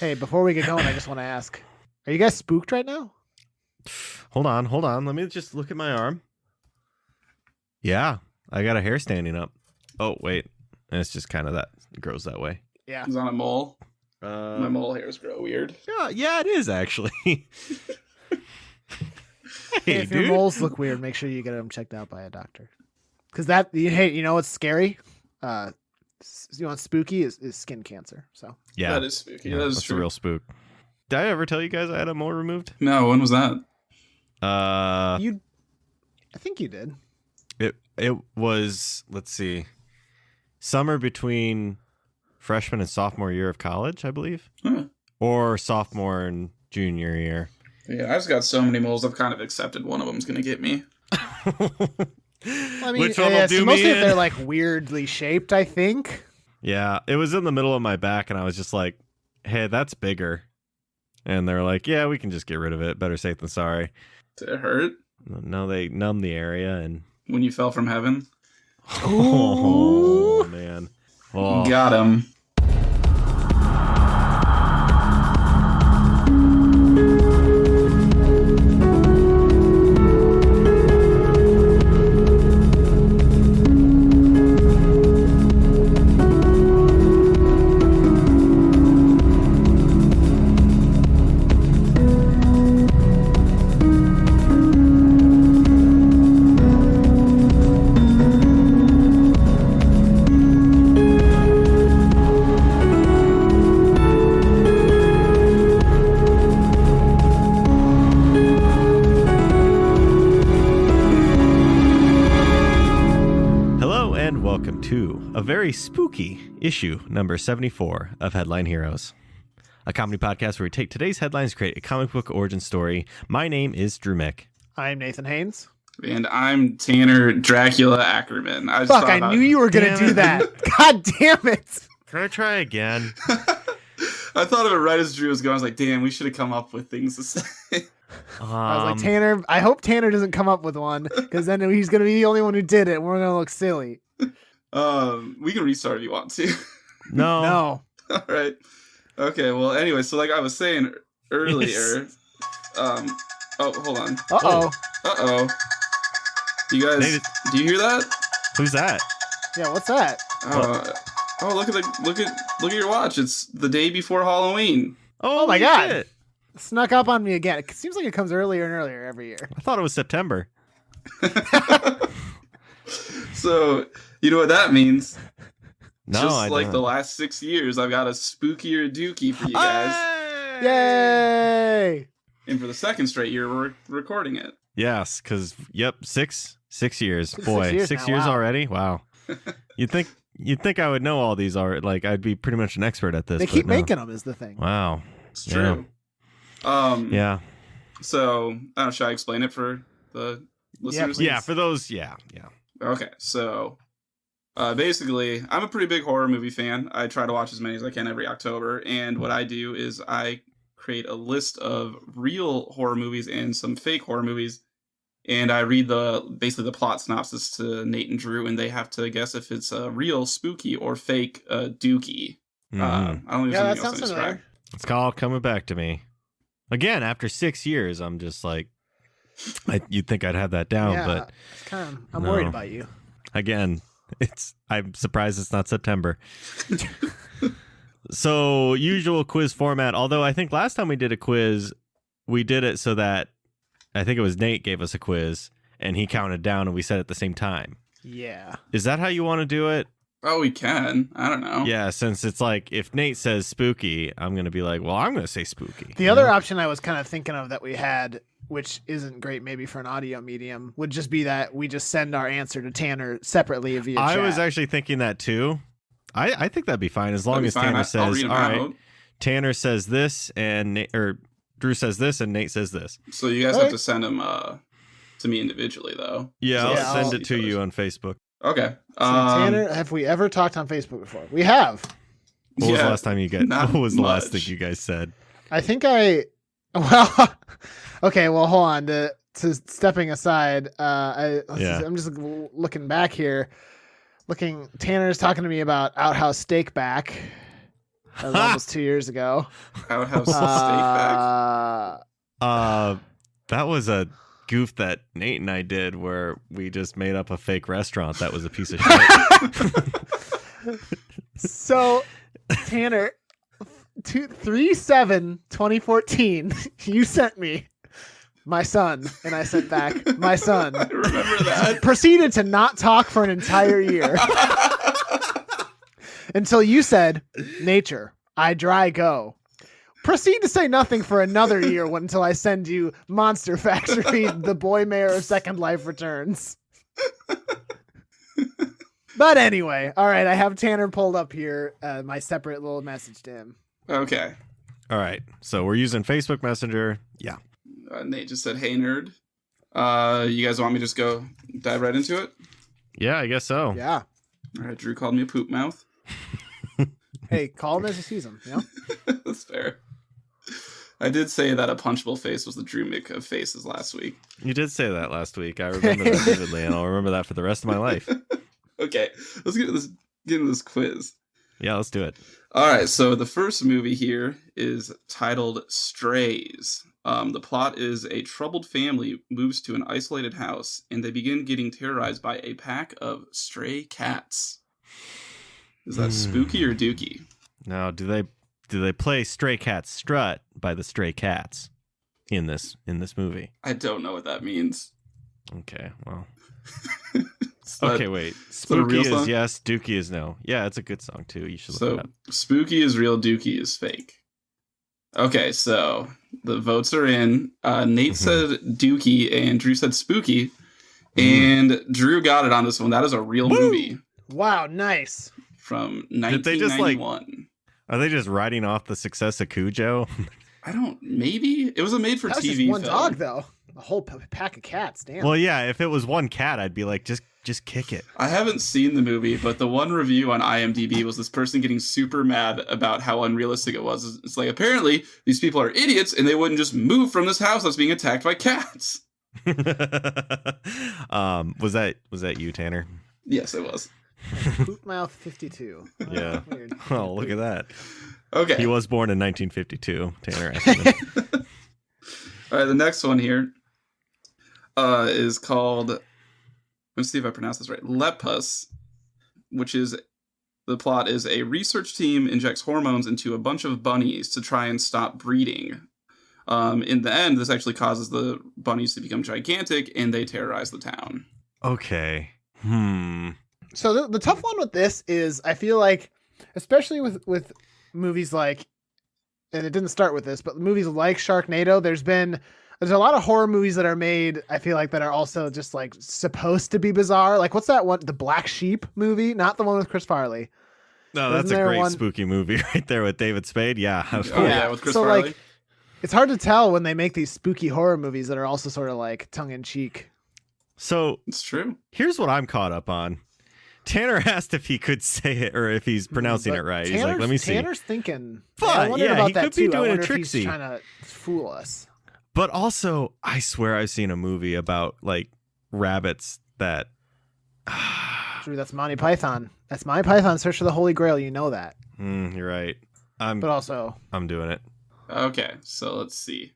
Hey, before we get going, I just want to ask: are you guys spooked right now? Hold on. Let me just look at my arm. Yeah, I got a hair standing up. Oh, wait. And it's just kind of that. It grows that way. Yeah. It's on a mole. My mole hairs grow weird. Yeah, it is actually. Hey, If your dude. moles look weird, make sure you get them checked out by a doctor. Because that, you know what's scary? You want spooky is skin cancer. So Yeah, That is spooky. yeah, That is that's true. a real spook. Did I ever tell you guys I had a mole removed? No, when was that? Uh, I think you did. it was, let's see, summer between freshman and sophomore year of college, I believe, or sophomore and junior year. Yeah, I just got so many moles. I've kind of accepted one of them's gonna get me. I mean, Which one will do mostly me if they're in? like weirdly shaped. I think. Yeah, it was in the middle of my back, and I was just like, "Hey, that's bigger." And they're like, "Yeah, we can just get rid of it. Better safe than sorry." Did it hurt No, they numb the area, and when you fell from heaven? oh man, oh. Got him. Hello and welcome to a very spooky issue number 74 of Headline Heroes, a comedy podcast where we take today's headlines, create a comic book origin story. My name is Drew Mick. I'm Nathan Haynes. And I'm Tanner Dracula Ackerman. I just Fuck! thought I about- knew you were gonna Damn do it. that. God damn it! Can I try again? I thought of it right as Drew was going. I was like, damn, we should have come up with things to say. I was like, Tanner. I hope Tanner doesn't come up with one, because then he's gonna be the only one who did it, and we're gonna look silly. We can restart if you want to. No. No. All right. Okay. Well, anyway, so like I was saying earlier, oh, hold on. Uh-oh. You guys, Nate, do you hear that? Who's that? Yeah. What's that? Oh, look at your watch. It's the day before Halloween. Oh my God. shit. Snuck up on me again. It seems like it comes earlier and earlier every year. I thought it was September. So you know what that means? No, Just I like don't. the last 6 years, I've got a spookier dookie for you guys. Yay! And for the second straight year, we're recording it. Yes, because six years. Boy, 6 years 6 now, years wow. already. Wow. You'd think I would know all these already. Like I'd be pretty much an expert at this. They but keep no. making them is the thing. Wow. It's true. Yeah. So, I don't know, should I explain it for the listeners? please. Yeah. For those. Yeah. Okay, so basically, I'm a pretty big horror movie fan. I try to watch as many as I can every October, and what I do is I create a list of real horror movies and some fake horror movies, and I read basically the plot synopsis to Nate and Drew, and they have to guess if it's a real spooky or fake dookie. Mhm. I don't think Yeah, there's that anything else sounds to familiar. describe. It's called coming back to me. Again, after 6 years, I'm just like, you'd think I'd have that down, Yeah, but it's kind of. I'm no. worried about you. again, I'm surprised it's not September. So, usual quiz format. Although I think last time we did a quiz, we did it so that I think it was Nate gave us a quiz and he counted down and we said it at the same time. Yeah. Is that how you want to do it? Oh, we can. I don't know. Yeah, since it's like if Nate says spooky, I'm going to be like, well, I'm going to say spooky. The you other know? option I was kind of thinking of that we had, which isn't great maybe for an audio medium, would just be that we just send our answer to Tanner separately via I chat. was actually thinking that too. I think that'd be fine as long That'd be as fine. Tanner I'll says, read 'em all right, out. Tanner says this and or Drew says this and Nate says this. So you guys Okay. have to send them to me individually, though. Yeah, So I'll Yeah, send I'll- it to you on Facebook. Okay. So, Tanner, have we ever talked on Facebook before? We have. What was the yeah, last time you guys? not What was the last much. thing you guys said? I think well, okay, well, hold on. To stepping aside, Yeah. I'm just looking back here. Tanner's talking to me about Outhouse Steakback. That was almost 2 years ago. I would have some steak back. That was a goof that Nate and I did where we just made up a fake restaurant that was a piece of shit. So, Tanner, 3/7/2014, you sent me my son, and I sent back my son. I remember that. Proceeded to not talk for an entire year until you said, "Nature, I dry go." Proceed to say nothing for another year until I send you Monster Factory, The Boy Mayor of Second Life Returns. But anyway, all right, I have Tanner pulled up here, my separate little message to him. Okay. All right. So we're using Facebook Messenger. Yeah. Nate just said, "Hey, nerd." You guys want me to just go dive right into it? Yeah, I guess so. Yeah. All right. Drew called me a poop mouth. Hey, call him as you sees him, you know? That's fair. I did say that a punchable face was the Drew Mick of faces last week. You did say that last week. I remember that vividly, and I'll remember that for the rest of my life. Okay. Let's get into this quiz. Yeah, let's do it. All right, so the first movie here is titled Strays. The plot is a troubled family moves to an isolated house, and they begin getting terrorized by a pack of stray cats. Is that spooky or dooky? Now, do they play Stray Cats Strut by the Stray Cats in this movie? I don't know what that means. Okay, well. That, okay, wait. that a Spooky real is song? yes, Dookie is no. Yeah, it's a good song too. You should look it So up. spooky is real, dookie is fake. Okay, so the votes are in. Nate said dookie and Drew said spooky. And Drew got it on this one. That is a real movie Wow, nice. from Did they just, like- 1991. Are they just riding off the success of Cujo? Maybe? It was a made for That was TV just one film. dog, though. A whole pack of cats, damn. Well, yeah, if it was one cat, I'd be like, just kick it. I haven't seen the movie, but the one review on IMDb was this person getting super mad about how unrealistic it was. It's like, apparently, these people are idiots and they wouldn't just move from this house that's being attacked by cats. Was that you, Tanner? Yes, it was. Poopmouth 52. Yeah. Weird. Oh, look at that. Okay. He was born in 1952, Tanner. Esselman. All right, the next one here is called, let's see if I pronounce this right, Lepus, which is, the plot is a research team injects hormones into a bunch of bunnies to try and stop breeding. In the end, this actually causes the bunnies to become gigantic, and they terrorize the town. Okay. So the tough one with this is, I feel like, especially with movies like, and it didn't start with this, but movies like Sharknado, there's a lot of horror movies that are made, I feel like, that are also just like supposed to be bizarre. Like, what's that one? The Black Sheep movie, not the one with Chris Farley. No, that's Wasn't a there great one- spooky movie right there with David Spade. Yeah. Oh, yeah, with Chris so Farley. like, it's hard to tell when they make these spooky horror movies that are also sort of like tongue in cheek. So It's true. here's what I'm caught up on. Tanner asked if he could say it or if he's pronouncing it right. He's like, let me see. Tanner's thinking. But, I wondered yeah, about he that could be too. doing I a wonder if he's tricksy. trying to fool us. But also, I swear I've seen a movie about like rabbits that. Drew, that's Monty Python. That's Monty Python. Search for the Holy Grail. You know that. You're right. I'm But doing it. Okay, so let's see.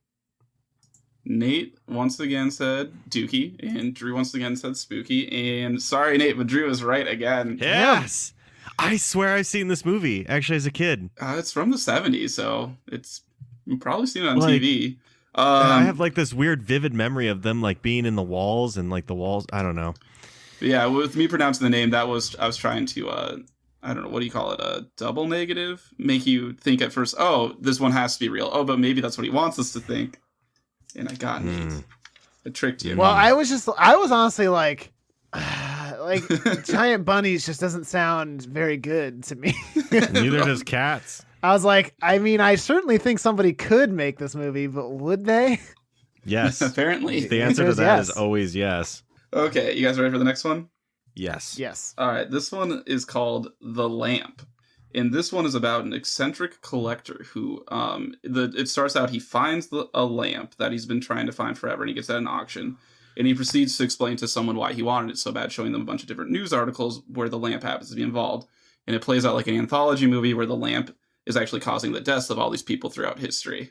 Nate once again said Dookie, and Drew once again said Spooky. And sorry, Nate, but Drew is right again. Yes. I swear I've seen this movie actually as a kid. It's from the 70s, so you've probably seen it on Like, TV. And I have like this weird vivid memory of them like being in the walls and like the walls. I don't know. Yeah, with me pronouncing the name, I was trying to, I don't know, what do you call it? A double negative? Make you think at first, oh, this one has to be real. Oh, but maybe that's what he wants us to think. And I got it. I tricked you. well, I was honestly like giant bunnies just doesn't sound very good to me. Neither does cats. I was like, I mean, I certainly think somebody could make this movie, but would they? Yes. Apparently. The answer to is that yes. is always yes. Okay, you guys ready for the next one? Yes. Yes. All right, this one is called The Lamp. And this one is about an eccentric collector who, it starts out, he finds a lamp that he's been trying to find forever, and he gets at an auction. And he proceeds to explain to someone why he wanted it so bad, showing them a bunch of different news articles where the lamp happens to be involved. And it plays out like an anthology movie where the lamp is actually causing the deaths of all these people throughout history.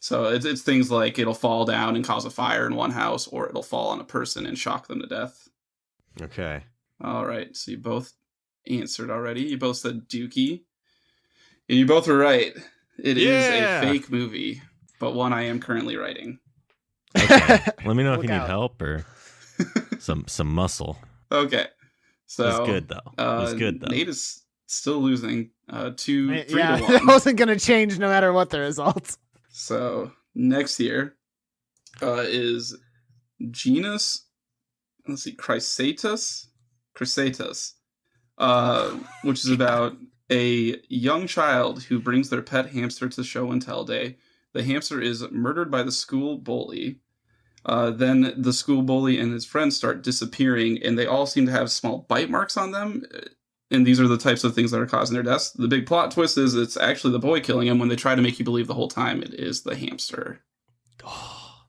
So it's things like it'll fall down and cause a fire in one house, or it'll fall on a person and shock them to death. Okay. All right, so you both answered already. You both said Dookie, and you both were right. It is a fake movie, but one I am currently writing. Okay. Let me know if Look you need out. help or some muscle. Okay, so It's good though. It's good though. Nate is still losing 2-3 to Yeah, 1. it wasn't going to change no matter what the result. So next here is genus. Let's see, Chrysatus, which is about a young child who brings their pet hamster to show and tell day. The hamster is murdered by the school bully. Then the school bully and his friends start disappearing, and they all seem to have small bite marks on them. And these are the types of things that are causing their deaths. The big plot twist is it's actually the boy killing him when they try to make you believe the whole time it is the hamster. Oh,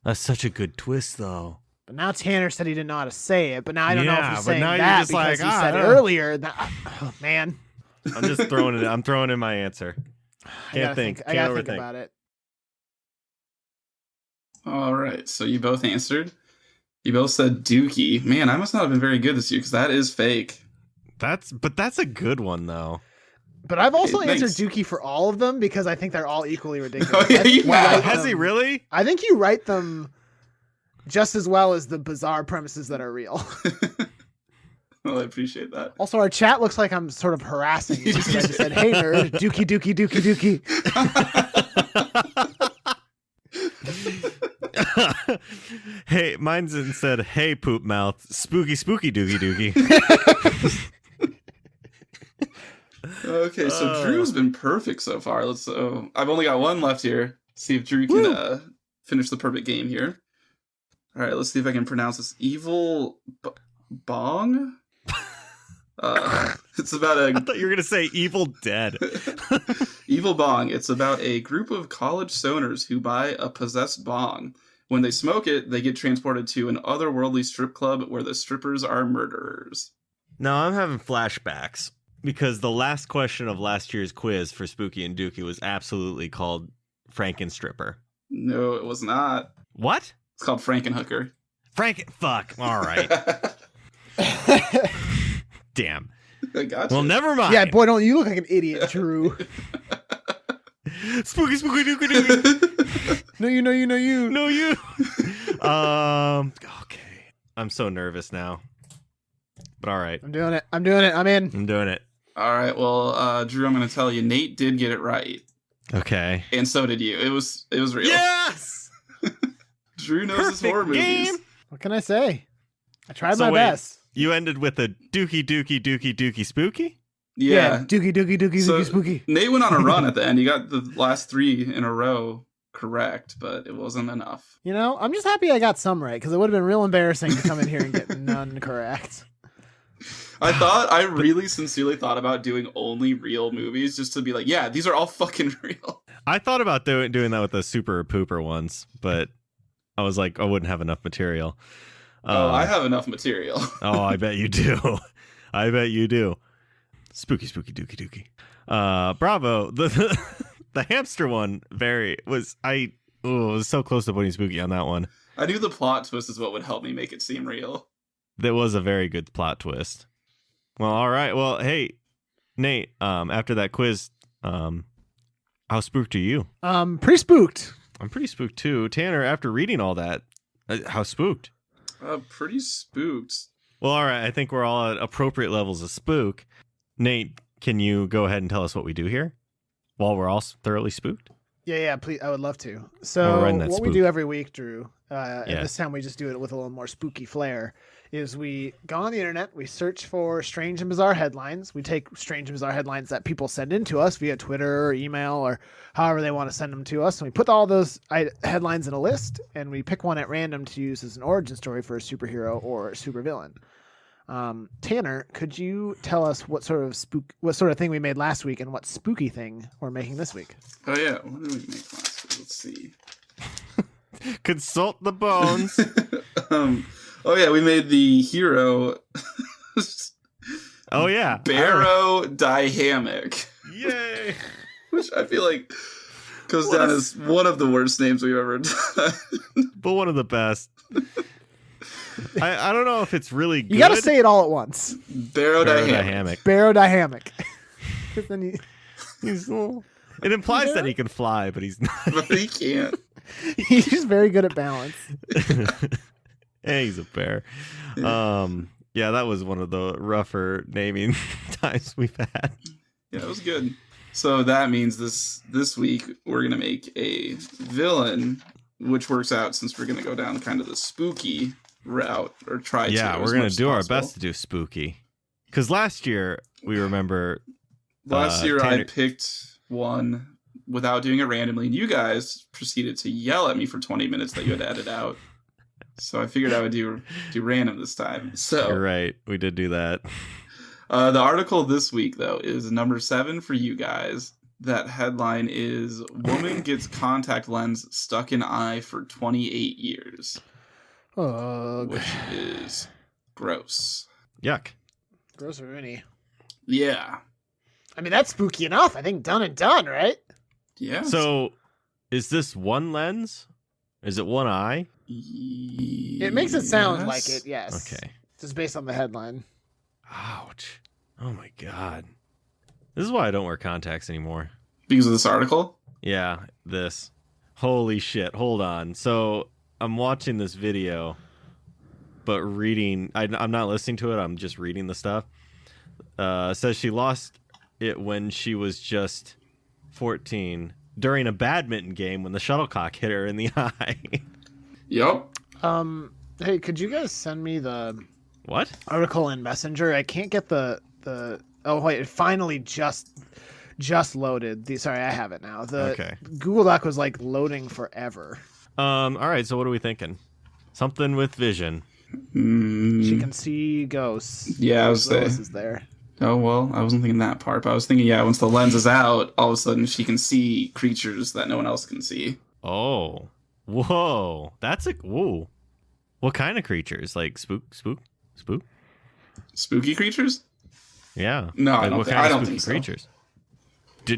that's such a good twist, though. But now Tanner said he didn't know how to say it, but now I don't know if Yeah, he's but saying now you're that just because like, he said I- earlier that, oh, man. I'm just throwing it. I'm throwing in my answer. I gotta think overthink. about it. All right, so you both answered. You both said Dookie. Man, I must not have been very good this year because that is fake. But that's a good one though. But I've also Thanks. answered Dookie for all of them because I think they're all equally ridiculous. Oh, yeah, I think you have. write Has he them- really? I think you write them just as well as the bizarre premises that are real. Well, I appreciate that. Also, our chat looks like I'm sort of harassing you because I just said, "Hey nerd, Dookie, Dookie, Dookie, Dookie." Hey, mine's instead, hey poop mouth, spooky dookie dookie. Okay, so Drew's been perfect so far. I've only got one left here. See if Drew can finish the perfect game here. All right, let's see if I can pronounce this. Evil Bong? It's about I thought you were gonna say Evil Dead. Evil Bong. It's about a group of college stoners who buy a possessed bong. When they smoke it, they get transported to an otherworldly strip club where the strippers are murderers. No, I'm having flashbacks because the last question of last year's quiz for Spooky and Dookie was absolutely called Frankenstripper. No, it was not. What? It's called Frankenhooker. Fuck. All right. Damn. I got you. Well, never mind. Yeah, boy, don't you look like an idiot, Drew? Spooky dookie dookie. No, you. No, you. Okay. I'm so nervous now. But all right. I'm doing it. I'm in. I'm doing it. All right, well, Drew, I'm going to tell you, Nate did get it right, Okay. and so did you. It was real. Yes. Drew knows his horror Perfect game. movies. What can I say? I tried So my wait. best. You ended with a dookie spooky? Yeah. Dookie, So- spooky. Nate went on a run at the end. He got the last 3 in a row correct, but it wasn't enough. You know, I'm just happy I got some right because it would have been real embarrassing to come in here and get none correct. I really sincerely thought about doing only real movies just to be like, yeah, these are all fucking real. I thought about doing that with the super pooper ones, but I was like, I wouldn't have enough material. I have enough material. Oh, I bet you do. I bet you do. Spooky dookie. Bravo. The hamster one was so close to putting spooky on that one. I knew the plot twist is what would help me make it seem real. That was a very good plot twist. Well, all right. Well, hey, Nate, after that quiz, how spooked are you? Pretty spooked. I'm pretty spooked too. Tanner, after reading all that, how spooked? Pretty spooked. Well, all right. I think we're all at appropriate levels of spook. Nate, can you go ahead and tell us what we do here while we're all thoroughly spooked? Yeah, please. I would love to. Well, So run that what we spook. do every week, Drew, and Yes. this time we just do it with a little more spooky flair, is we go on the internet, we search for strange and bizarre headlines. We take strange and bizarre headlines that people send in to us via Twitter or email or however they want to send them to us. And we put all those headlines in a list, and we pick one at random to use as an origin story for a superhero or a supervillain. Tanner, could you tell us what sort of thing we made last week and what spooky thing we're making this week? Oh yeah, what did we make last week? Let's see. Consult the bones. Oh yeah, we made the hero Oh, yeah. Barrow Die Hammock. Yeah. Which I feel like goes down as one of the worst names we've ever done. But one of the best. I don't know if it's really good. You got to say it all at once. Barodihamic. Barodihamic. Because then He's little, it implies that he can fly, but he's not. But he can't. he's just very good at balance. Hey, he's a bear. Yeah, that was one of the rougher naming times we've had. Yeah, it was good. So that means this week we're gonna make a villain, which works out since we're gonna go down kind of the spooky route, or try to. Yeah, we're gonna do our best to do spooky. Because last year we remember. Last year Tanner... I picked one without doing it randomly, and you guys proceeded to yell at me for 20 minutes that you had to edit out. So I figured I would do random this time. So you're right, we did do that. The article this week, though, is number 7 for you guys. That headline is "Woman Gets Contact Lens Stuck in Eye for 28 Years," which is gross. Yuck. Gross Rooney. Yeah. I mean, that's spooky enough. I think done and done, right? Yeah. So, is this one lens? Is it one eye? It makes it sound like it, yes. Okay. Just based on the headline. Ouch. Oh my god. This is why I don't wear contacts anymore. Because of this article? Yeah, this. Holy shit. Hold on. So, I'm watching this video, but reading. I'm not listening to it. I'm just reading the stuff. It says she lost it when she was just 14 during a badminton game when the shuttlecock hit her in the eye. Yep. Hey, could you guys send me the What? article in Messenger? I can't get the oh wait, it finally just loaded. Sorry, I have it now. Okay. Google Doc was like loading forever. All right, so what are we thinking? Something with vision. She can see ghosts. Yeah, I was Lois saying. is there. Oh, well, I wasn't thinking that part, but I was thinking, yeah, once the lens is out, all of a sudden she can see creatures that no one else can see. Oh. Whoa. That's a... Whoa. What kind of creatures? Like spook? Spooky creatures? Yeah. No, like, I don't, what think, kind I of don't spooky think creatures?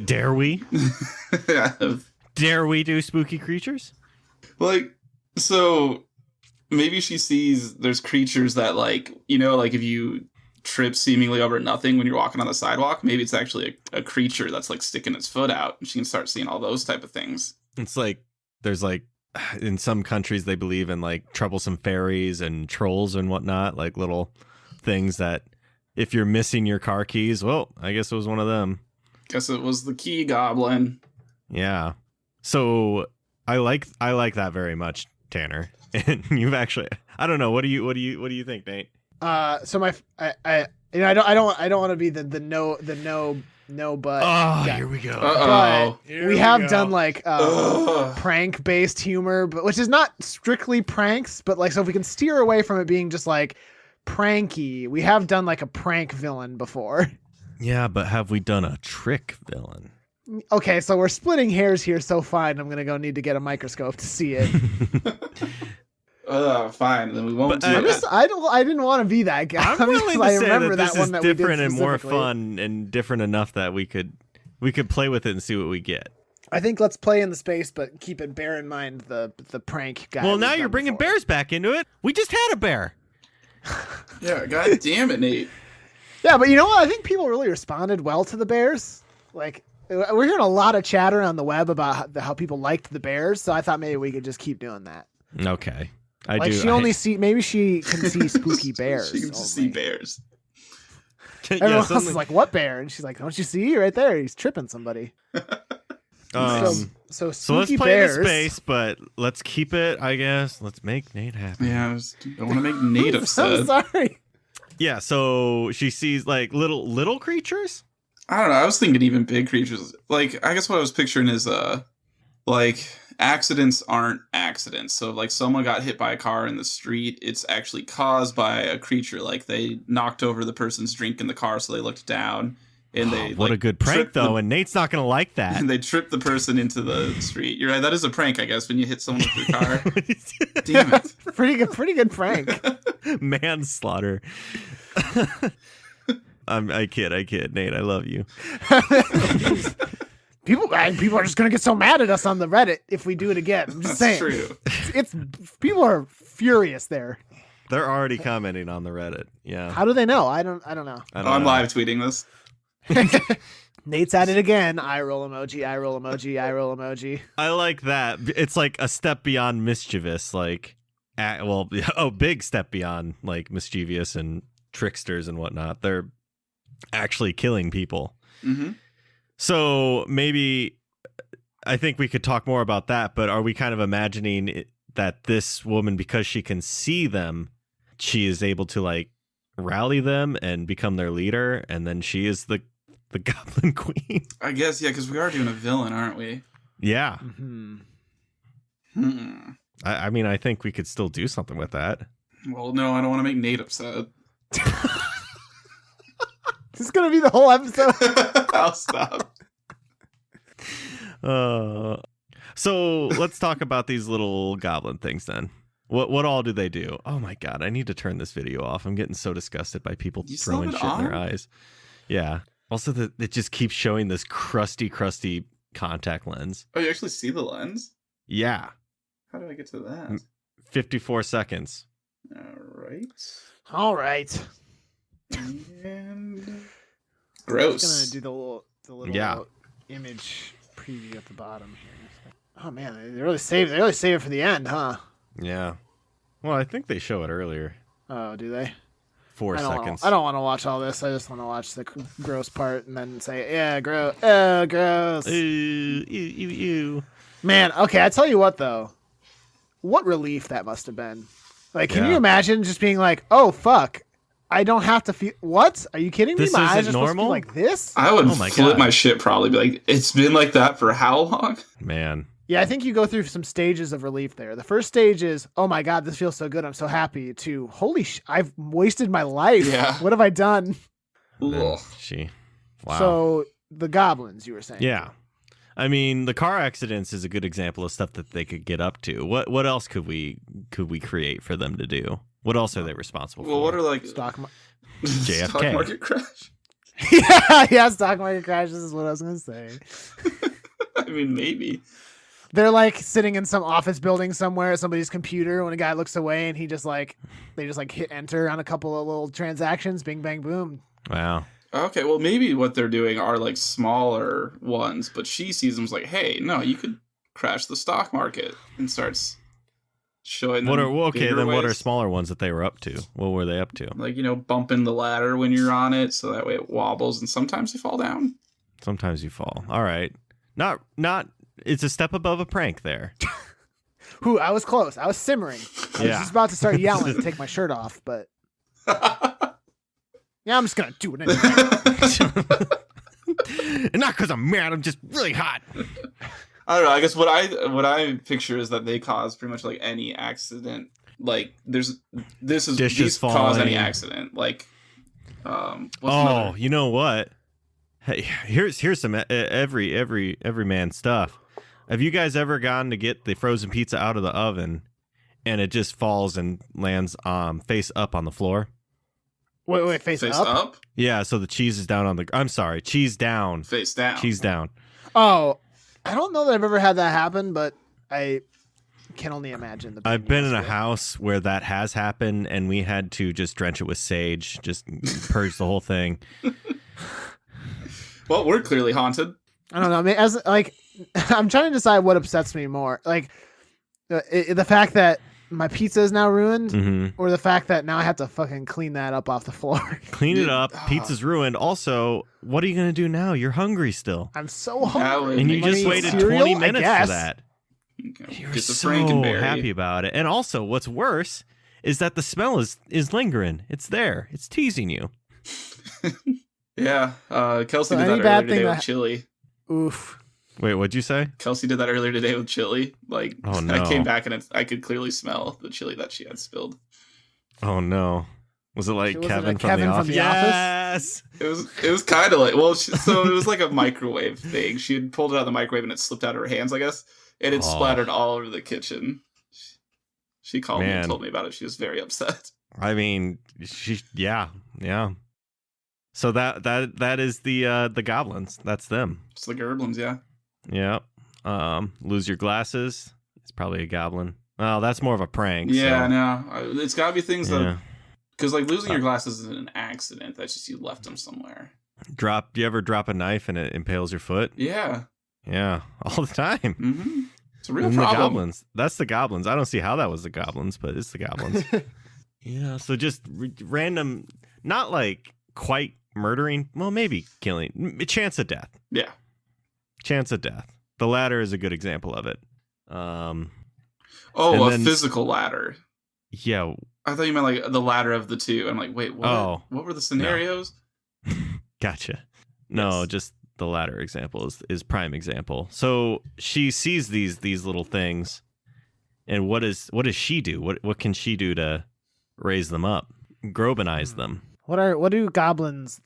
Dare we? so. Dare we do spooky creatures? Like, so maybe she sees there's creatures that, like, you know, like if you trip seemingly over nothing when you're walking on the sidewalk, maybe it's actually a creature that's like sticking its foot out, and she can start seeing all those type of things. It's like, there's like, in some countries they believe in like troublesome fairies and trolls and whatnot, like little things that if you're missing your car keys, well, I guess it was one of them. Guess it was the key goblin. Yeah. So I like that very much, Tanner. And you've actually, I don't know. What do you think, Nate? So I don't want to be the no but. Oh, guy. here we go. Uh-oh. But we have done like prank based humor, but which is not strictly pranks, but like, so if we can steer away from it being just like pranky, we have done like a prank villain before. Yeah, but have we done a trick villain? Okay, so we're splitting hairs here, so fine. I'm gonna go need to get a microscope to see it. Fine. Then we won't But, do it. I didn't want to be that guy. I'm willing to I say remember that this is one we did different and more specifically. fun and different enough that we could play with it and see what we get. I think let's play in the space, but bear in mind the prank guy. Well, we've now done you're bringing before. bears back into it. We just had a bear. Yeah, god damn it, Nate. Yeah, but you know what? I think people really responded well to the bears. Like, we're hearing a lot of chatter on the web about how people liked the bears, so I thought maybe we could just keep doing that. Okay. Maybe she can see spooky bears. She can just see only. bears. Everyone else is like, "What bear?" And she's like, "Don't you see right there? He's tripping somebody." So So let's spooky play bears. in the space, but let's keep it, I guess. Let's make Nate happy. Yeah, I want to make Nate I'm upset. sorry. Yeah, so she sees like little creatures? I don't know. I was thinking even big creatures. Like, I guess what I was picturing is, like, accidents aren't accidents. So, like, someone got hit by a car in the street, it's actually caused by a creature. Like, they knocked over the person's drink in the car, so they looked down, and they What like, a good prank, tripped though, and Nate's not going to like that. and they tripped the person into the street. You're right. That is a prank, I guess, when you hit someone with your car. Damn it. Pretty good prank. Manslaughter. I kid, Nate. I love you. People are just gonna get so mad at us on the Reddit if we do it again. I'm just saying. True. It's people are furious there. They're already commenting on the Reddit. Yeah. How do they know? I don't know. I'm live tweeting this. Nate's at it again. Eye roll emoji. Eye roll emoji. Eye roll emoji. I like that. It's like a step beyond mischievous. Like, big step beyond like mischievous and tricksters and whatnot. They're actually killing people. Mm-hmm. So maybe I think we could talk more about that. But are we kind of imagining that this woman, because she can see them, she is able to like rally them and become their leader, and then she is the Goblin Queen? I guess, yeah, because we are doing a villain, aren't we? Yeah. Mm-hmm. I mean, I think we could still do something with that. Well, no, I don't want to make Nate upset. This is gonna be the whole episode. I'll stop. So let's talk about these little goblin things then. What all do they do? Oh my god, I need to turn this video off. I'm getting so disgusted by people throwing shit in their eyes. Yeah. Also, it just keeps showing this crusty contact lens. Oh, you actually see the lens? Yeah. How do I get to that? 54 seconds. All right. And gross. I'm gonna do the little image preview at the bottom here. Oh man, they really save it for the end, huh? Yeah. Well, I think they show it earlier. Oh, do they? 4 seconds. I don't want to watch all this. I just want to watch the gross part and then say, yeah, gross. Gross. Ew. Man, okay, I tell you what, though. What relief that must have been. Like, can you imagine just being like, oh, fuck. I don't have to feel... What? Are you kidding me? This My eyes isn't are supposed to be normal? like this? I would flip my shit probably. Be like, it's been like that for how long? Man. Yeah, I think you go through some stages of relief there. The first stage is, oh my God, this feels so good. I'm so happy, to, holy I've wasted my life. Yeah. What have I done? Wow. So the goblins, you were saying. Yeah. I mean, the car accidents is a good example of stuff that they could get up to. What else could we create for them to do? What else are they responsible for? Well, what are like JFK. stock market crash? yeah, stock market crash. This is what I was going to say. I mean, maybe. They're like sitting in some office building somewhere at somebody's computer when a guy looks away and they just hit enter on a couple of little transactions. Bing, bang, boom. Wow. Okay, well, maybe what they're doing are like smaller ones, but she sees them as like, hey, no, you could crash the stock market, and starts showing them What are ways. smaller ones that they were up to? What were they up to? Like, bumping the ladder when you're on it, so that way it wobbles, and sometimes you fall down. Sometimes you fall. All right. Not. It's a step above a prank there. I was close. I was simmering. I was just about to start yelling to take my shirt off, but yeah, I'm just gonna do it anyway. And not because I'm mad. I'm just really hot. I don't know. I guess what I picture is that they cause pretty much like any accident. Like these cause any accident. Like, you know what? Hey, here's some every man stuff. Have you guys ever gone to get the frozen pizza out of the oven and it just falls and lands face up on the floor? Wait, face up? Yeah, so the cheese is down on the... I'm sorry, cheese down. Face down. Cheese down. Oh, I don't know that I've ever had that happen, but I can only imagine. I've been in a house where that has happened, and we had to just drench it with sage, just purge the whole thing. Well, we're clearly haunted. I don't know. I mean, I'm trying to decide what upsets me more, like the fact that my pizza is now ruined, or the fact that now I have to fucking clean that up off the floor. Clean it up. Pizza's ruined. Also, what are you gonna do now? You're hungry still. I'm so hungry, and you just waited 20 minutes for that. You're so happy about it. And also, what's worse is that the smell is lingering. It's there. It's teasing you. Yeah, Kelsey did that earlier today with chili. Oof. Wait, what'd you say? Kelsey did that earlier today with chili. Like, oh no! I came back and I could clearly smell the chili that she had spilled. Oh no! Was it like Kevin from the office? Yes. It was kind of like, well, so it was like a microwave thing. She had pulled it out of the microwave and it slipped out of her hands, I guess, and it splattered all over the kitchen. She called me and told me about it. She was very upset. I mean, yeah. So that is the goblins. That's them. It's the Gerblins, yeah. Yeah. Lose your glasses. It's probably a goblin. Oh, that's more of a prank. Yeah, so. no. It's got to be things that... Because, like, losing your glasses isn't an accident. That's just you left them somewhere. Do you ever drop a knife and it impales your foot? Yeah. Yeah, all the time. Mm-hmm. It's a real And problem. The goblins. That's the goblins. I don't see how that was the goblins, but it's the goblins. Yeah, so just random, not like quite murdering. Well, maybe killing. Chance of death. Yeah. Chance of death. The ladder is a good example of it. Physical ladder. Yeah. I thought you meant like the ladder of the two. I'm like, wait, what were the scenarios? No. Gotcha. No, just the latter example is prime example. So she sees these little things, and what does she do? What can she do to raise them up, Grobenize them? What do goblins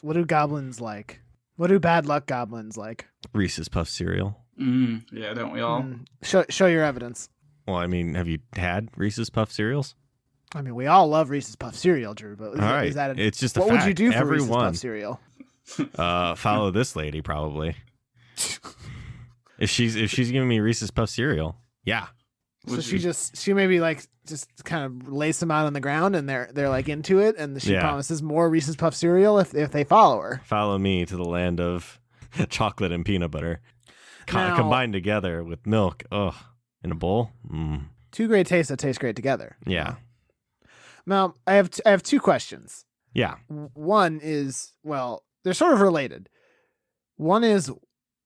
like? What do bad luck goblins like? Reese's Puff cereal. Yeah, don't we all? Show your evidence. Well, I mean, have you had Reese's Puff cereals? I mean, we all love Reese's Puff cereal, Drew. But is that it's just a what fact. Would you do for Everyone. Reese's Puff cereal? Follow this lady probably. If she's giving me Reese's Puff cereal, yeah. So she maybe like just kind of lays them out on the ground, and they're like into it, and she promises more Reese's Puff cereal if they follow her. Follow me to the land of chocolate and peanut butter combined together with milk. Ugh, in a bowl. Two great tastes that taste great together. Yeah. Now I have two questions. Yeah. One is, well, they're sort of related. One is,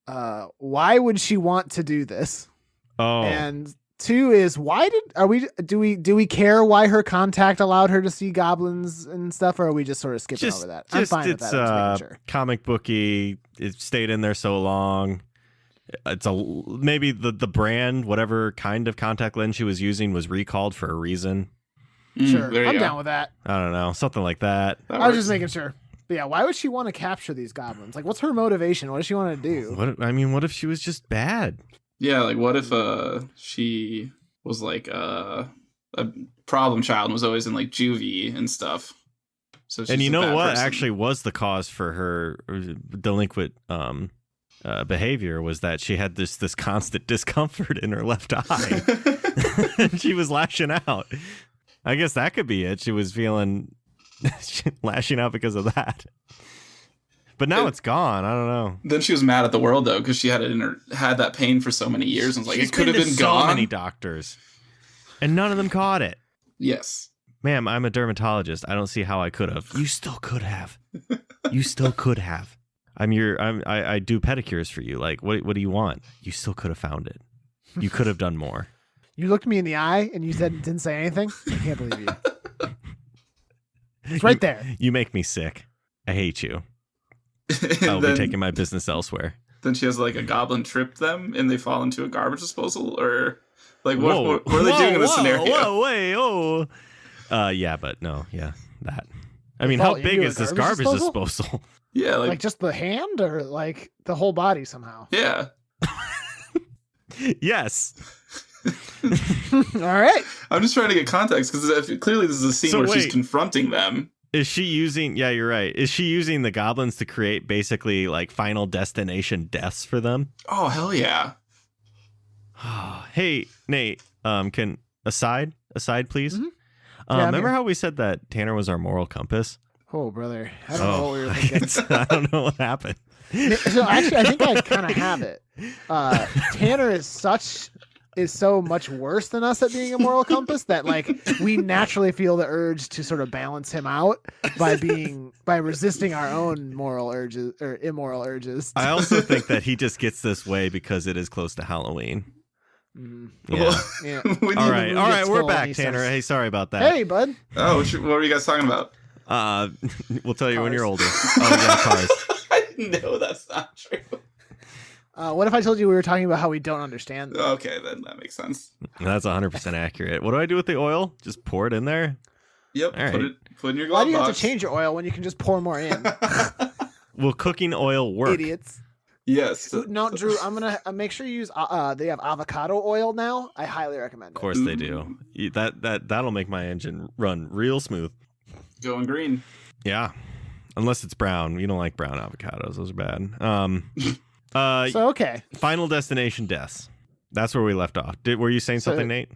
why would she want to do this? Oh. And two is, do we care why her contact allowed her to see goblins and stuff, or are we just sort of skipping over that? I'm fine with that. I'm just making sure. Comic booky. It stayed in there so long. It's maybe the brand, whatever kind of contact lens she was using, was recalled for a reason. Sure, I'm down with that. I don't know, something like that. I was just making sure. But yeah, why would she want to capture these goblins? Like, what's her motivation? What does she want to do? What if she was just bad? Yeah, like what if she was like a problem child and was always in like juvie and stuff. So and you know what person. actually was the cause for her delinquent behavior was that she had this constant discomfort in her left eye. And she was lashing out. I guess that could be it. She was feeling lashing out because of that. But now it's gone. I don't know. Then she was mad at the world though, because she had it had that pain for so many years, and was like, it could have been gone. So many doctors, and none of them caught it. Yes, ma'am, I'm a dermatologist. I don't see how I could have. You still could have. You still could have. I do pedicures for you. Like, what do you want? You still could have found it. You could have done more. You looked me in the eye and you didn't say anything. I can't believe you. It's right there. You make me sick. I hate you. I'll be taking my business elsewhere. Then she has like a goblin trip them and they fall into a garbage disposal, or like what are they doing in this scenario? Yeah, but no, yeah, that. I mean, how big is this garbage disposal? Yeah, like just the hand or like the whole body somehow. Yeah. Yes. All right. I'm just trying to get context because clearly this is a scene where she's confronting them. Is she using? Yeah, you're right. Is she using the goblins to create basically like Final Destination deaths for them? Oh hell yeah! Hey Nate, can aside please? Mm-hmm. Remember how we said that Tanner was our moral compass? Oh brother, I don't know what we were thinking. I don't know what happened. So actually, I think I kind of have it. Tanner is so much worse than us at being a moral compass that like we naturally feel the urge to sort of balance him out by resisting our own moral urges or immoral urges. I also think that he just gets this way because it is close to Halloween. Yeah. Yeah. All right, we're back, Tanner. Hey, sorry about that. Hey, bud. Oh, what were you guys talking about? We'll tell you when you're older. Oh yeah, cars. I know that's not true. What if I told you we were talking about how we don't understand them? Okay, then that makes sense. That's 100% accurate. What do I do with the oil? Just pour it in there? Yep. All right. Put in your glove box. Why do you have to change your oil when you can just pour more in? Will cooking oil work? Idiots. Yes. No, Drew, I'm going to make sure you use, they have avocado oil now. I highly recommend it. Of course they do. That'll make my engine run real smooth. Going green. Yeah. Unless it's brown. You don't like brown avocados. Those are bad. So okay. Final Destination deaths. That's where we left off. Were you saying something, Nate?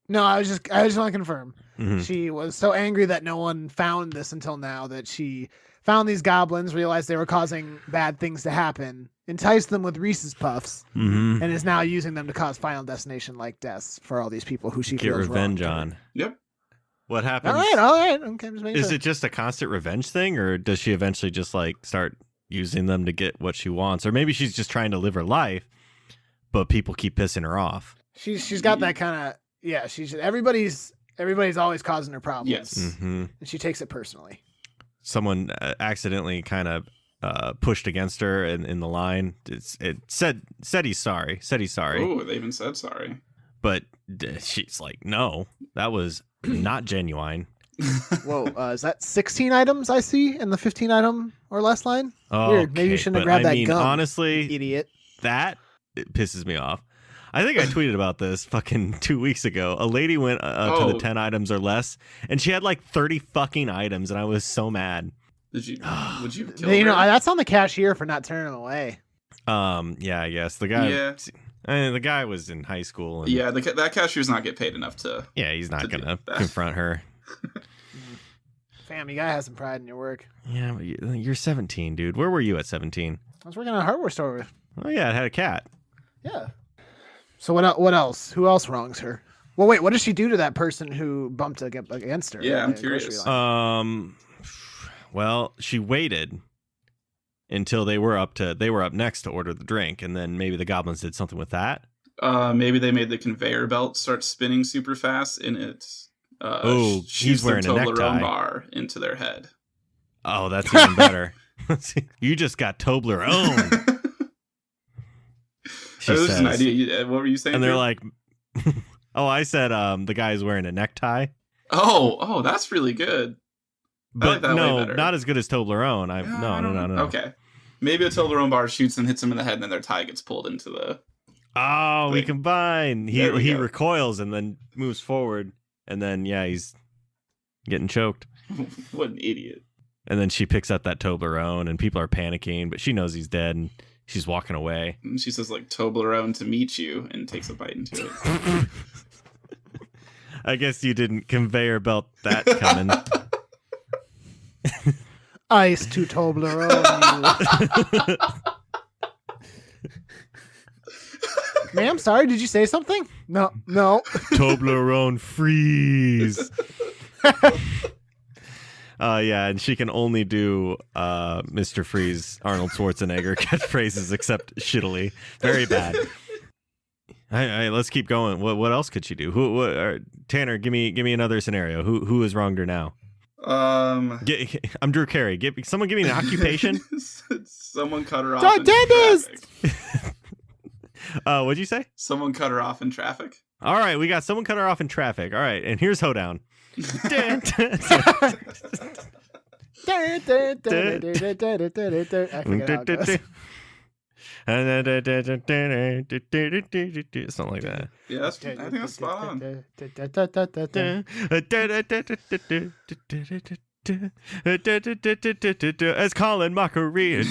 No, I just want to confirm. Mm-hmm. She was so angry that no one found this until now that she found these goblins, realized they were causing bad things to happen, enticed them with Reese's Puffs, and is now using them to cause Final Destination-like deaths for all these people who she Get feels revenge wronged. on. Yep. What happens? All right. Okay, just making Is sure. it just a constant revenge thing, or does she eventually just like start using them to get what she wants? Or maybe she's just trying to live her life, but people keep pissing her off. She's got that kind of She's everybody's always causing her problems. Yes. Mm-hmm. And she takes it personally. Someone accidentally kind of pushed against her in the line. It said he's sorry. Oh, they even said sorry. But she's like, no, that was not genuine. Whoa, is that 16 items I see in the 15 item or less line? Oh, Weird. Maybe you shouldn't have grabbed that gum. Honestly, Idiot. it pisses me off. I think I tweeted about this fucking 2 weeks ago. A lady went to the 10 items or less, and she had like 30 fucking items, and I was so mad. Would you kill You know, her? that's on the cashier for not turning them away. Yeah, I guess the guy. Yeah. The guy was in high school. And, Yeah, that cashier's not get paid enough to. Yeah, he's not to gonna do that. confront her. Fam, you gotta have some pride in your work. Yeah, but you're 17, dude. Where were you at 17? I was working at a hardware store. Oh yeah, it had a cat. Yeah. So what else? Who else wrongs her? Well, wait. What did she do to that person who bumped against her? Yeah, at I'm the curious. grocery line? Well, she waited until they were up next to order the drink, and then maybe the goblins did something with that. Maybe they made the conveyor belt start spinning super fast, and it he's wearing a necktie. Toblerone bar into their head. Oh, that's even better. You just got Toblerone. That was just an idea. What were you saying? And they're Drew? like, oh, I said the guy's wearing a necktie. Oh, that's really good. I But like that way no, better. not as good as Toblerone. No. Okay. Maybe a Toblerone bar shoots and hits him in the head, and then their tie gets pulled into the. Oh, we combine. He There we go. recoils and then moves forward, and then he's getting choked. What an idiot! And then she picks up that Toblerone, and people are panicking, but she knows he's dead, and she's walking away. And she says like Toblerone to meet you, and takes a bite into it. I guess you didn't conveyor belt that coming. Ice to Toblerone. Ma'am, sorry, did you say something? No. Toblerone freeze. Yeah, and she can only do Mr. Freeze, Arnold Schwarzenegger catchphrases, except shittily. Very bad. All right, let's keep going. What else could she do? Tanner, give me another scenario. Who has wronged her now? I'm Drew Carey. Someone give me an occupation. Someone cut her off. The in dentist! traffic. What'd you say? Someone cut her off in traffic. All right, we got someone cut her off in traffic. All right, and here's Hoedown. I forget how it goes. Something like that. Yeah, I think that's spot on. As Colin Mockery.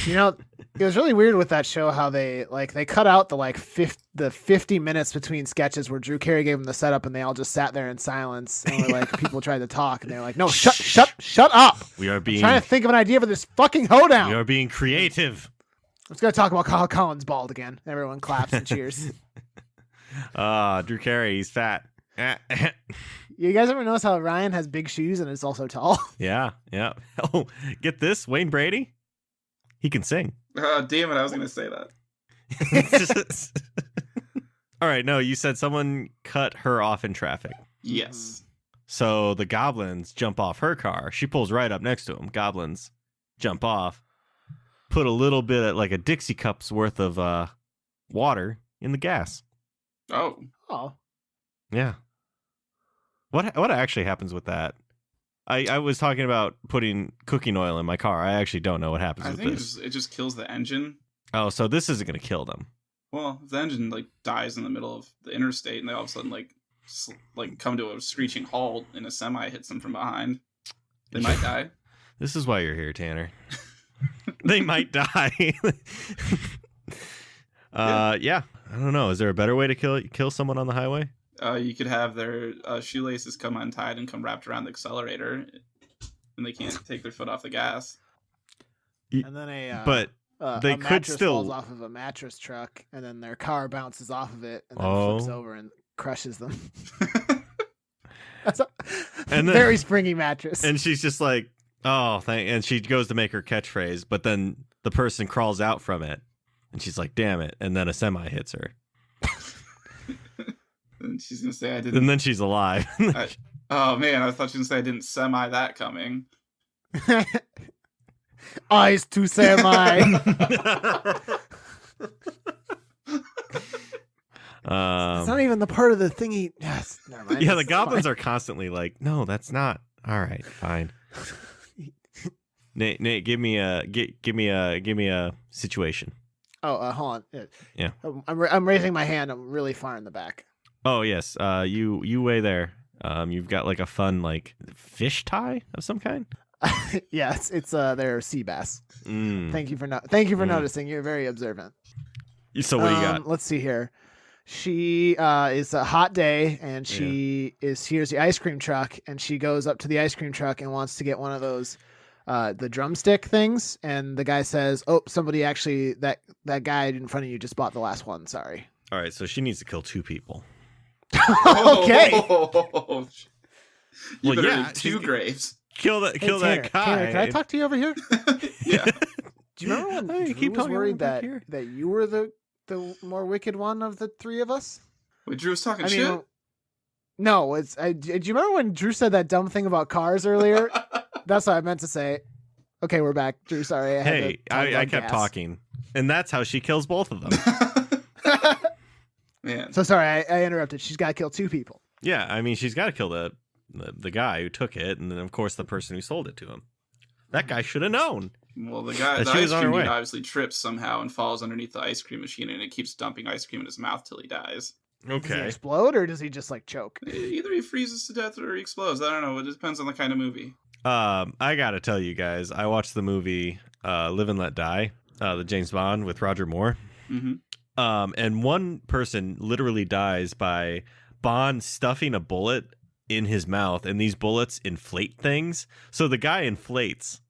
You know, it was really weird with that show how they cut out the 50 minutes between sketches where Drew Carey gave them the setup and they all just sat there in silence and were like people tried to talk and they're like, no, shut up. We are being I'm trying to think of an idea for this fucking hoedown. We are being creative. I was gonna talk about how Colin's bald again. Everyone claps and cheers. Drew Carey, he's fat. You guys ever notice how Ryan has big shoes and is also tall? Yeah. Oh, get this, Wayne Brady. He can sing. Damn it, I was going to say that. All right, no, you said someone cut her off in traffic. Yes. So the goblins jump off her car. She pulls right up next to them. Goblins jump off, put a little bit, like a Dixie cup's worth of water in the gas. Oh. Yeah. What actually happens with that? I was talking about putting cooking oil in my car. I actually don't know what happens I with think this. it just kills the engine. Oh, so this isn't going to kill them. Well, if the engine dies in the middle of the interstate and they all of a sudden come to a screeching halt and a semi hits them from behind, they might die. This is why you're here, Tanner. They might die. Yeah. I don't know. Is there a better way to kill someone on the highway? You could have their shoelaces come untied and come wrapped around the accelerator, and they can't take their foot off the gas. And then but they a could mattress still falls off of a mattress truck, and then their car bounces off of it and then flips over and crushes them. That's and then, very springy mattress. And she's just like, oh, and she goes to make her catchphrase, but then the person crawls out from it, and she's like, damn it, and then a semi hits her. And she's gonna say, I didn't. And then she's alive. Oh man, I thought she was gonna say I didn't semi that coming. Eyes to semi. It's not even the part of the thing he. Yes, never mind. Yeah, the goblins are constantly like, no, that's not. All right, fine. Nate, give me a situation. Oh, hold on. Yeah. I'm raising my hand. I'm really far in the back. Oh yes, you way there. You've got like a fun like fish tie of some kind. Yeah, it's they're sea bass. Mm. Thank you for noticing. You're very observant. So what do you got? Let's see here. She is a hot day, and she here's the ice cream truck, and she goes up to the ice cream truck and wants to get one of those the drumstick things, and the guy says, "Oh, somebody actually that guy in front of you just bought the last one. Sorry." All right, so she needs to kill 2 people. Okay. You better do 2 graves. Kill that Tanner, guy. Tanner, can I talk to you over here? Yeah. Do you remember when Drew was worried that you were the more wicked one of the 3 of us? Wait, Drew was talking shit? No, do you remember when Drew said that dumb thing about cars earlier? That's what I meant to say. Okay, we're back. Drew, sorry. I kept talking. And that's how she kills both of them. Man. So sorry, I interrupted. She's got to kill 2 people. Yeah, I mean, she's got to kill the guy who took it, and then, of course, the person who sold it to him. That guy should have known. Well, the ice cream dude obviously trips somehow and falls underneath the ice cream machine, and it keeps dumping ice cream in his mouth till he dies. Okay. Does he explode, or does he just, like, choke? Either he freezes to death or he explodes. I don't know. It depends on the kind of movie. I gotta tell you guys, I watched the movie Live and Let Die, the James Bond with Roger Moore. Mm-hmm. And one person literally dies by Bond stuffing a bullet in his mouth, and these bullets inflate things. So the guy inflates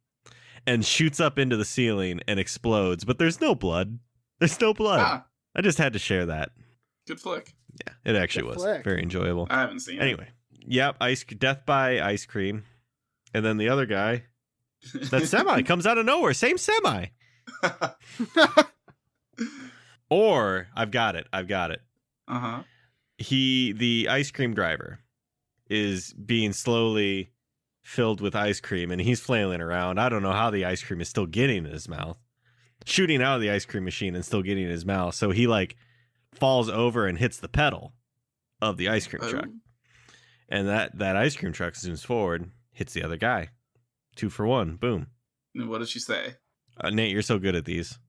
and shoots up into the ceiling and explodes, but there's no blood. There's no blood. Ah. I just had to share that. Good flick. Yeah, it actually was very enjoyable. I haven't seen it. Anyway, yep, death by ice cream. And then the other guy, that semi comes out of nowhere. Same semi. Or I've got it. Uh-huh. The ice cream driver is being slowly filled with ice cream, and he's flailing around. I don't know how the ice cream is still getting in his mouth, shooting out of the ice cream machine and still getting in his mouth. So he like falls over and hits the pedal of the ice cream truck. And that ice cream truck zooms forward, hits the other guy. 2 for 1. Boom. And what did she say? Nate, you're so good at these.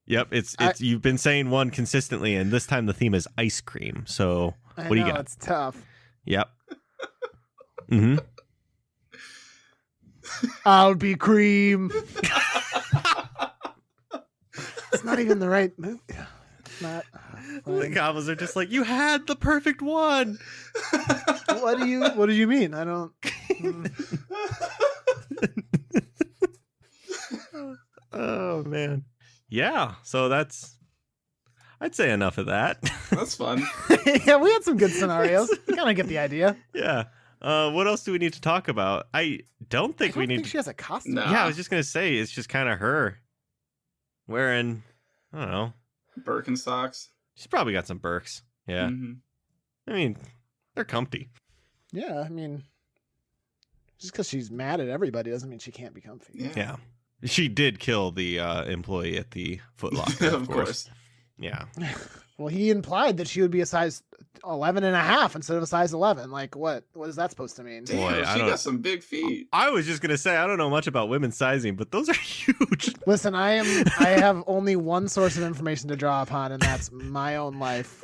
Yep, it's you've been saying one consistently, and this time the theme is ice cream. So what do you got? It's tough. Yep. Mm-hmm. I'll be cream. It's not even the right movie. It's not. The goblins are just like, you had the perfect one. What do you mean? I don't. Oh man. Yeah, so I'd say enough of that. That's fun. Yeah, we had some good scenarios. You kind of get the idea. Yeah. What else do we need to talk about? I don't think she has a costume. No. Yeah, I was just gonna say it's just kind of her wearing, I don't know, Birkenstocks. She's probably got some Birks. Yeah. Mm-hmm. I mean, they're comfy. Yeah, I mean, just because she's mad at everybody doesn't mean she can't be comfy. Yeah. She did kill the employee at the Foot Locker, of course. Yeah. Well, he implied that she would be a size 11 and a half instead of a size 11. Like, what is that supposed to mean? Damn, Boy, she got some big feet. I was just going to say, I don't know much about women's sizing, but those are huge. Listen, I have only one source of information to draw upon, and that's my own life.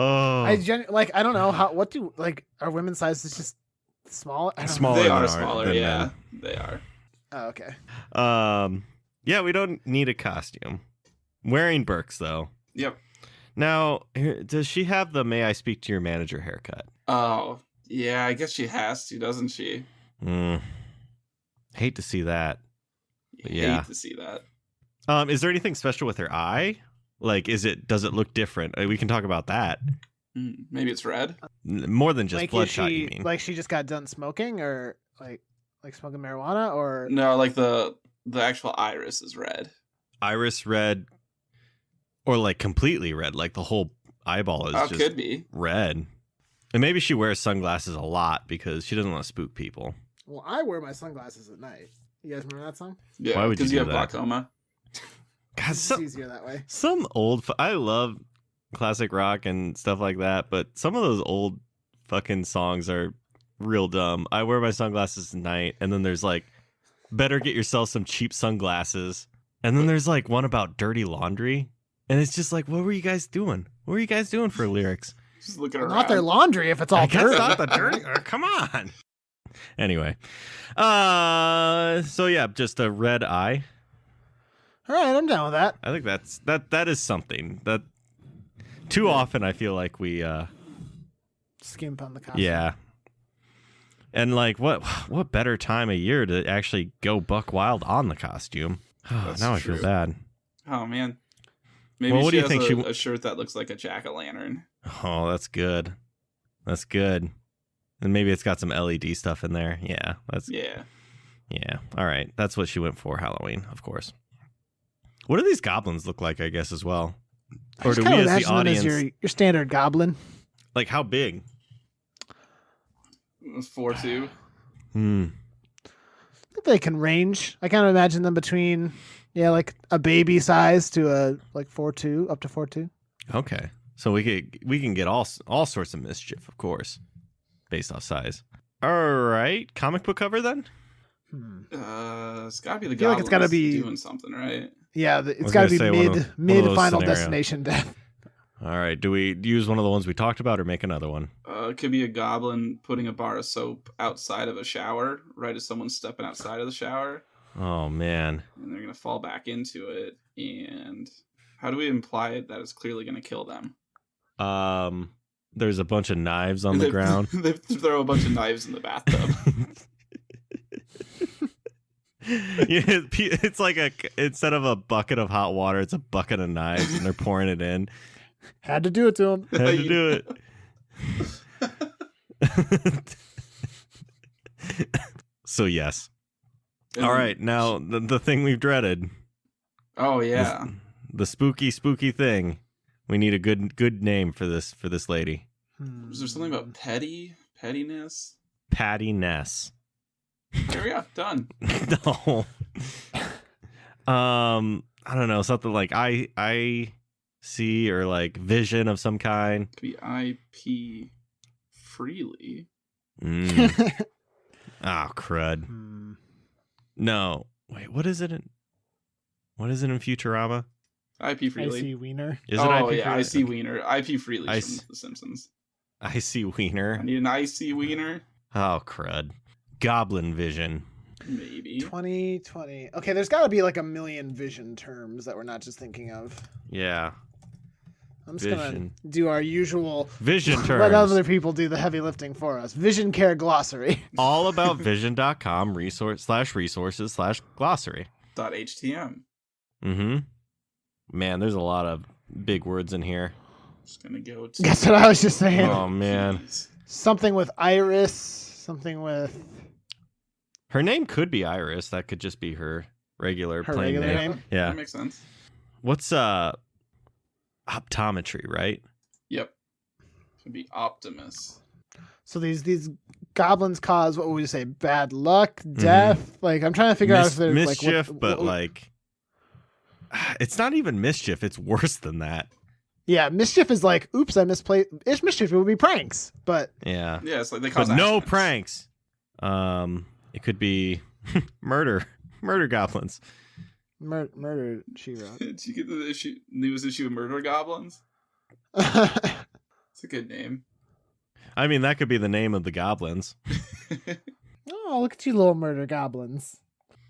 Oh, I don't know are women's sizes just small? I don't know. Smaller They than are ours, smaller, than yeah. They are. Oh, okay. Yeah, we don't need a costume. Wearing Birks though. Yep. Now, does she have the "May I speak to your manager" haircut? Oh, yeah, I guess she has to, doesn't she? Hate to see that. But Hate yeah. to see that. Is there anything special with her eye? Like, does it look different? We can talk about that. Maybe it's red. More than just Like, bloodshot, you mean? Like she just got done smoking, or like smoking marijuana, or No, like the actual iris is red. Iris red, or like completely red, like the whole eyeball is just could be red. And maybe she wears sunglasses a lot because she doesn't want to spook people. Well, I wear my sunglasses at night. You guys remember that song? Yeah, Why would you because do you have that? glaucoma. God, It's easier that way. some old. I love classic rock and stuff like that, but some of those old fucking songs are real dumb. I wear my sunglasses at night, and then there's like, better get yourself some cheap sunglasses. And then there's like one about dirty laundry, and it's just like, what were you guys doing? What were you guys doing for lyrics? Just looking Well, around. not their laundry if it's all I guess dirty. not the dirty. Come on. Anyway, so yeah, just a red eye. All right, I'm down with that. I think that is something that too often I feel like we Skimp on the costume. yeah. And like what better time of year to actually go buck wild on the costume? That's now I true. feel bad. Oh man. Maybe Well, what she do you has think a shirt that looks like a jack-o'-lantern. Oh, that's good. That's good. And maybe it's got some LED stuff in there. Yeah, Yeah. yeah. All right, that's what she went for Halloween, of course. What do these goblins look like? I guess as well, I or just do we kinda as the imagine them audience your standard goblin. like how big? 4'2". I think they can range. I kind of imagine them between, like a baby size to a like 4'2", up to 4'2". Okay, so we can get all sorts of mischief, of course, based off size. All right, comic book cover then. It's gotta be the I feel like it's gotta goblins be- doing something, right? Yeah, was it's got to be gonna say one of mid those Final scenarios. Destination death. All right, do we use one of the ones we talked about or make another one? It could be a goblin putting a bar of soap outside of a shower, right as someone's stepping outside of the shower, Oh man, and they're gonna fall back into it. And how do we imply it that it's clearly gonna kill them? there's a bunch of knives on the ground. They throw a bunch of knives in the bathtub. Yeah, it's like instead of a bucket of hot water, it's a bucket of knives, and they're pouring it in. Had to do it to him. Had to do it. So yes. All right, now the thing we've dreaded. Oh yeah. The spooky thing. We need a good name for this lady. Is there something about pettiness? Patty Ness. There we go. Done. No. I don't know, something like I see or like vision of some kind. Could be IP freely. Oh, crud. No. Wait, what is it in Futurama? IP freely. Icy wiener. Is it oh IP yeah, freely? I see wiener. IP freely I from s- The Simpsons. I see I wiener. need an icy wiener. Oh, crud. Goblin vision. Maybe. 2020. Okay, there's got to be like a million vision terms that we're not just thinking of. Yeah. I'm just Vision. gonna do our usual. Vision Let terms. other people do the heavy lifting for us. Vision care glossary. All about vision.com resources/glossary. .htm. Mm-hmm. Man, there's a lot of big words in here. Just gonna go to. That's what I was just saying. Oh, man. Jeez. Something with Iris. Something with Her name could be Iris. That could just be her regular her plain regular name. name. Yeah. That makes sense. What's optometry, right? Yep. Could be Optimus. So these goblins cause, what would we say, bad luck, death? Like, I'm trying to figure out if there's mischief, like but like it's not even mischief. It's worse than that. yeah, mischief is like, oops, I misplaced. It's mischief. It would be pranks, but Yeah. Yeah, it's like they cause But no accidents. pranks. It could be murder goblins. murder. She wrote. Did you get the newest issue of Murder Goblins? It's a good name. I mean, that could be the name of the goblins. Oh, look at you, little murder goblins.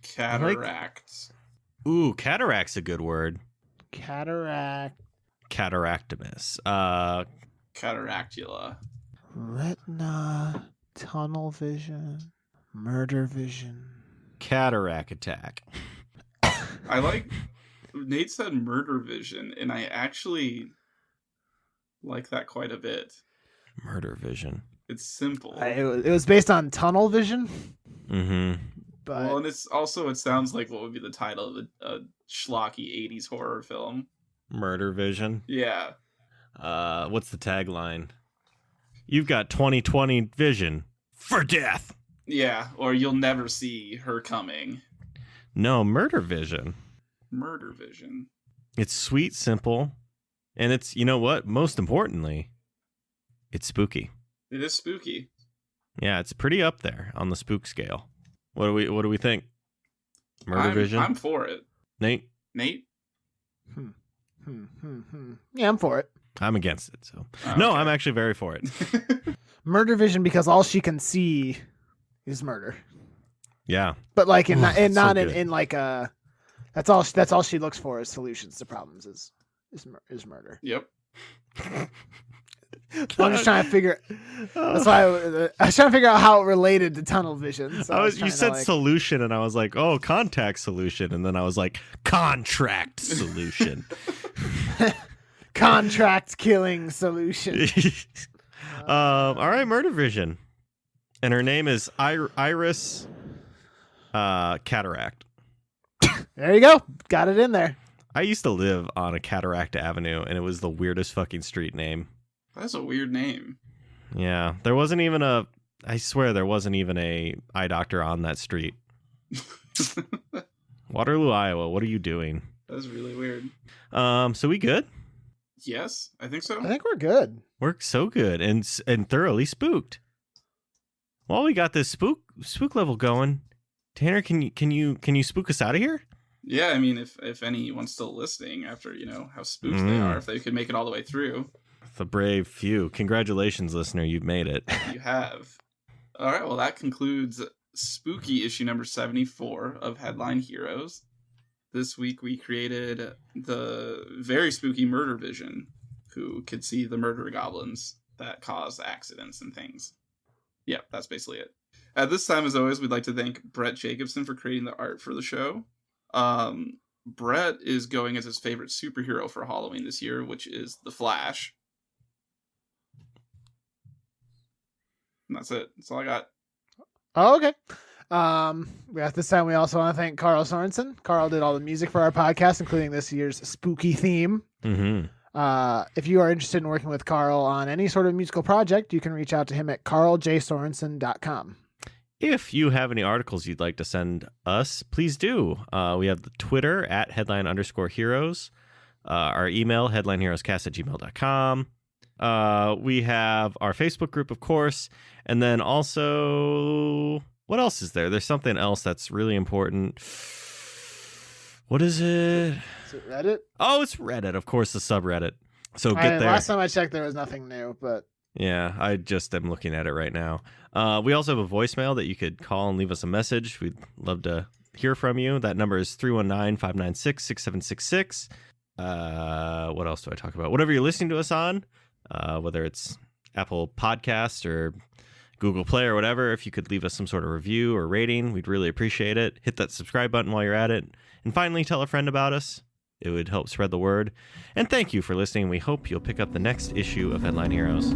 Cataract. Ooh, cataract's a good word. Cataract. Cataractimus. Cataractula. Retina. Tunnel vision. Murder vision. Cataract attack. I like... Nate said murder vision, and I actually like that quite a bit. Murder vision. It's simple. It was based on tunnel vision. Mm-hmm. But Well, and it sounds like what would be the title of a schlocky 80s horror film. Murder vision. Yeah. What's the tagline? You've got 20/20 vision for death. Yeah, or you'll never see her coming. No, murder vision. Murder vision. It's sweet, simple, and it's, you know what? Most importantly, it's spooky. It is spooky. Yeah, it's pretty up there on the spook scale. What do we think? Murder vision? I'm for it. Nate? Yeah, I'm for it. I'm against it, so. Oh, No, okay. I'm actually very for it. Murder vision because all she can see is murder. Yeah. But like in So not good. in like a that's all she looks for is solutions to problems is murder. Yep. I'm just trying to figure. That's why I was trying to figure out how it related to tunnel vision. So You said solution, and I was like, oh, contact solution. And then I was like, contract solution. contract killing solution. All right, murder vision. And her name is Iris Cataract. There you go. Got it in there. I used to live on a Cataract Avenue, and it was the weirdest fucking street name. That's a weird name. Yeah, there wasn't even I swear there wasn't even a eye doctor on that street. Waterloo, Iowa, what are you doing? That's really weird. So we good? Yes, I think so. I think we're good. We're so good and thoroughly spooked. Well, we got this spook level going. Tanner, can you spook us out of here? Yeah, I mean, if anyone's still listening after, how spooked they are, if they could make it all the way through. The brave few. Congratulations, listener. You've made it. You have. All right, well, that concludes spooky issue number 74 of Headline Heroes. This week we created the very spooky Murder Vision, who could see the murder goblins that cause accidents and things. Yeah, that's basically it. At this time, as always, we'd like to thank Brett Jacobson for creating the art for the show. Brett is going as his favorite superhero for Halloween this year, which is The Flash. And that's it. That's all I got. Oh, okay. At this time, we also want to thank Carl Sorensen. Carl did all the music for our podcast, including this year's spooky theme. Mm-hmm. If you are interested in working with Carl on any sort of musical project, you can reach out to him at carljsorensen.com. If you have any articles you'd like to send us, please do. We have the Twitter at headline_heroes. Our email, headlineheroescast@gmail.com. We have our Facebook group, of course. And then also, what else is there? There's something else that's really important. What is it? Is it Reddit? Oh, it's Reddit. Of course, the subreddit. So get there. Last time I checked, there was nothing new, but Yeah, I just am looking at it right now. We also have a voicemail that you could call and leave us a message. We'd love to hear from you. That number is 319-596-6766. What else do I talk about? Whatever you're listening to us on, whether it's Apple Podcast or Google Play or whatever, if you could leave us some sort of review or rating, we'd really appreciate it. Hit that subscribe button while you're at it. And finally, tell a friend about us. It would help spread the word. And thank you for listening. We hope you'll pick up the next issue of Headline Heroes.